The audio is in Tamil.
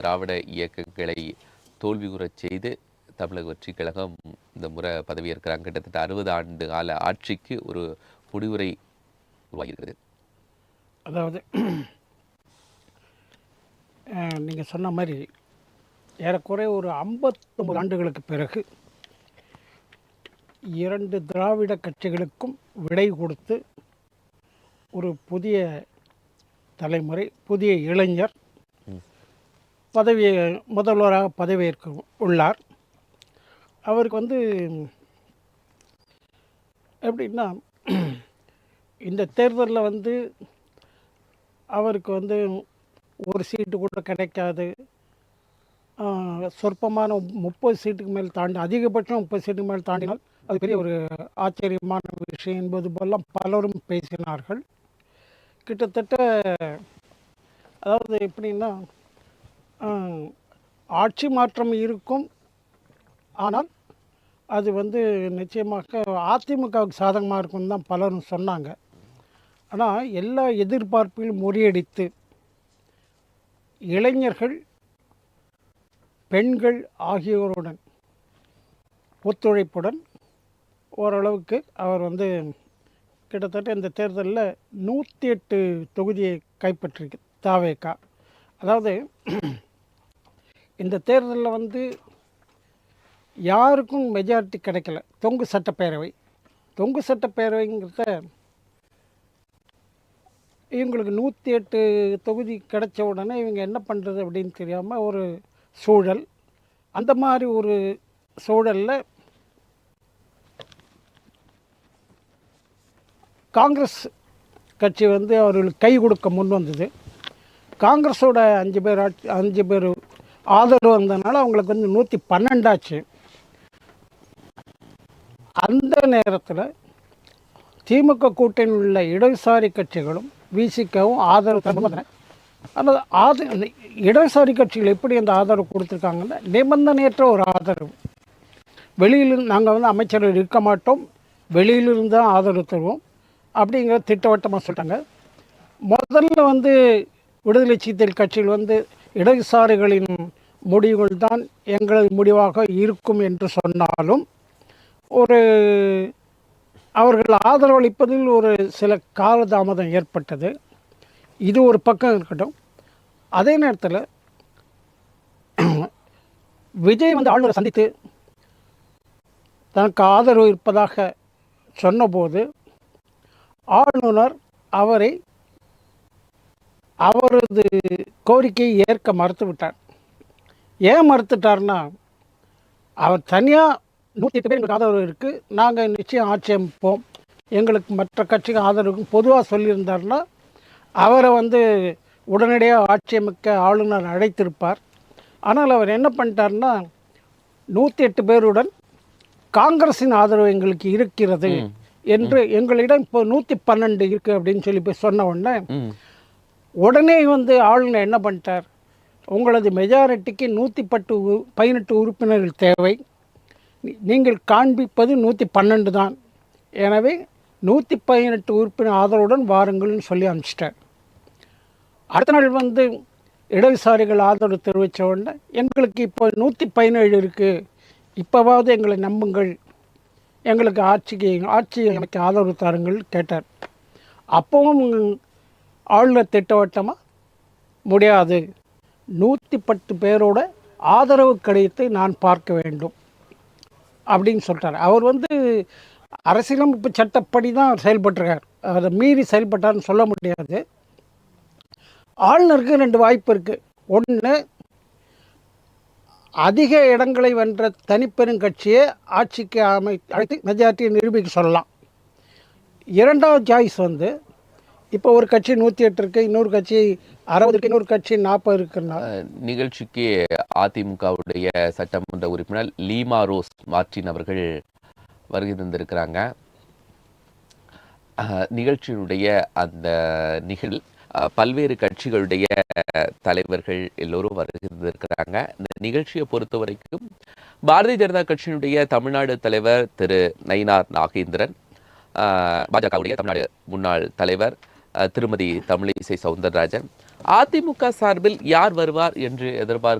திராவிட இயக்கங்களை தோல்வியுறச் செய்து தமிழக வெற்றி கழகம் இந்த முறை பதவியேற்கிறாங்க. கிட்டத்தட்ட 60 ஆண்டு கால ஆட்சிக்கு ஒரு முடிவுரை உருவாகியிருக்கிறது. அதாவது நீங்கள் சொன்ன மாதிரி ஏறக்குறைய ஒரு 59 ஆண்டுகளுக்கு பிறகு 2 திராவிட கட்சிகளுக்கும் விடை கொடுத்து ஒரு புதிய தலைமுறை, புதிய இளைஞர் முதல்வராக பதவியேற்க உள்ளார். அவருக்கு எப்படின்னா, இந்த தேர்தலில் அவருக்கு ஒரு சீட்டு கூட கிடைக்காது. சொற்பமான 30 சீட்டுக்கு மேல் தாண்டி, அதிகபட்சம் 30 சீட்டுக்கு மேல் தாண்டினால் அது பெரிய ஒரு ஆச்சரியமான விஷயம் என்பது போலாம் பலரும் பேசினார்கள். கிட்டத்தட்ட அதாவது எப்படின்னா, ஆட்சி மாற்றம் இருக்கும், ஆனால் அது நிச்சயமாக அதிமுகவுக்கு சாதகமாக இருக்கும்னு தான் பலரும் சொன்னாங்க. ஆனால் எல்லா எதிர்பார்ப்பையும் முறியடித்து இளைஞர்கள், பெண்கள் ஆகியோருடன் ஒத்துழைப்புடன் ஓரளவுக்கு அவர் கிட்டத்தட்ட இந்த தேர்தலில் 108 தொகுதியை கைப்பற்றிருக்கு தாவேகா. அதாவது இந்த தேர்தலில் யாருக்கும் மெஜாரிட்டி கிடைக்கல. தொங்கு சட்டப்பேரவைங்கிறத இவங்களுக்கு 108 தொகுதி கிடைச்ச உடனே இவங்க என்ன பண்ணுறது அப்படின்னு தெரியாமல் ஒரு சூழல். அந்த மாதிரி ஒரு சூழலில் காங்கிரஸ் கட்சி அவர்களுக்கு கை கொடுக்க முன் வந்தது. காங்கிரஸோட 5 பேர் ஆதரவு வந்ததுனால அவங்களுக்கு 112 ஆச்சு. அந்த நேரத்தில் திமுக கூட்டணியில் உள்ள இடதுசாரி கட்சிகளும் விசிகவும் ஆதரவு தருவதில்லை. ஆனால் இடதுசாரி கட்சிகள் எப்படி அந்த ஆதரவு கொடுத்துருக்காங்கன்னா, நிபந்தனையற்ற ஒரு ஆதரவு. வெளியிலிருந்து நாங்கள் அமைச்சர்கள் இருக்க மாட்டோம், வெளியிலிருந்து தான் ஆதரவு தருவோம் அப்படிங்கிற திட்டவட்டமாக சொல்லிட்டாங்க. முதல்ல விடுதலை சிறுத்தைகள் கட்சியில் இடதுசாரிகளின் முடிவுகள் தான் எங்களது முடிவாக இருக்கும் என்று சொன்னாலும் அவர்கள் ஆதரவளிப்பதில் ஒரு சில காலதாமதம் ஏற்பட்டது. இது ஒரு பக்கம் இருக்கட்டும். அதே நேரத்தில் விஜய் ஆளுநரை சந்தித்து தனக்கு ஆதரவு இருப்பதாக சொன்னபோது ஆளுநர் அவரது கோரிக்கையை ஏற்க மறுத்துவிட்டார். ஏன் மறுத்துட்டார்னா, அவர் தனியாக 108 பேர் எங்களுக்கு ஆதரவு இருக்குது, நாங்கள் நிச்சயம் ஆட்சி அமைப்போம், எங்களுக்கு மற்ற கட்சிக்கு ஆதரவு பொதுவாக சொல்லியிருந்தார்னா அவரை உடனடியாக ஆட்சி அமைக்க ஆளுநர் அழைத்திருப்பார். ஆனால் அவர் என்ன பண்ணிட்டார்னா, 108 பேருடன் காங்கிரஸின் ஆதரவு எங்களுக்கு இருக்கிறது என்று, எங்களிடம் இப்போ 112 இருக்குது அப்படின்னு சொல்லி போய் சொன்ன உடனே ஆளுநர் என்ன பண்ணிட்டார், உங்களது மெஜாரிட்டிக்கு 118 உறுப்பினர்கள் தேவை, நீங்கள் காண்பிப்பது 112 தான், எனவே 118 உறுப்பினர் ஆதரவுடன் வாருங்கள்னு சொல்லி அனுப்பிச்சிட்டார். அடுத்த நாள் இடதுசாரிகள் ஆதரவு தெரிவித்த உடனே எங்களுக்கு இப்போ 117 இருக்குது, இப்போவாவது எங்களை நம்புங்கள், எங்களுக்கு ஆட்சி அமைக்க ஆதரவு தாருங்கள் கேட்டார். அப்பவும் ஆளுநர் திட்டவட்டமாக முடியாது, 110 பேரோட ஆதரவு கடிதத்தை நான் பார்க்க வேண்டும் அப்படின்னு சொல்லிட்டார். அவர் அரசியலமைப்பு சட்டப்படி தான் அவர் செயல்பட்டிருக்கார், அதை மீறி செயல்பட்டார்னு சொல்ல முடியாது. ஆளுநருக்கு 2 வாய்ப்பு இருக்குது. ஒன்று, அதிக இடங்களை வென்ற தனிப்பெரும் கட்சியை ஆட்சிக்கு அழைத்து மெஜாரிட்டியை நிரூபிக்க சொல்லலாம். இரண்டாவது சாய்ஸ் இப்போ ஒரு கட்சி 108 இருக்குது, இன்னொரு கட்சி 60 இருக்குது, இன்னொரு கட்சி 40 இருக்குன்னா. நிகழ்ச்சிக்கு அதிமுகவுடைய சட்டமன்ற உறுப்பினர் லீமா ரோஸ் மார்டின் அவர்கள் வருகை தந்திருக்கிறாங்க. நிகழ்ச்சியினுடைய அந்த நிகழ்வில் பல்வேறு கட்சிகளுடைய தலைவர்கள் எல்லோரும் வருகிறாங்க. இந்த நிகழ்ச்சியை பொறுத்த வரைக்கும் பாரதிய ஜனதா கட்சியினுடைய தமிழ்நாடு தலைவர் திரு நயினார் நாகேந்திரன், பாஜகவுடைய தமிழ்நாடு முன்னாள் தலைவர் திருமதி தமிழிசை சவுந்தரராஜன், அதிமுக சார்பில் யார் வருவார் என்று எதிர்பார்க்க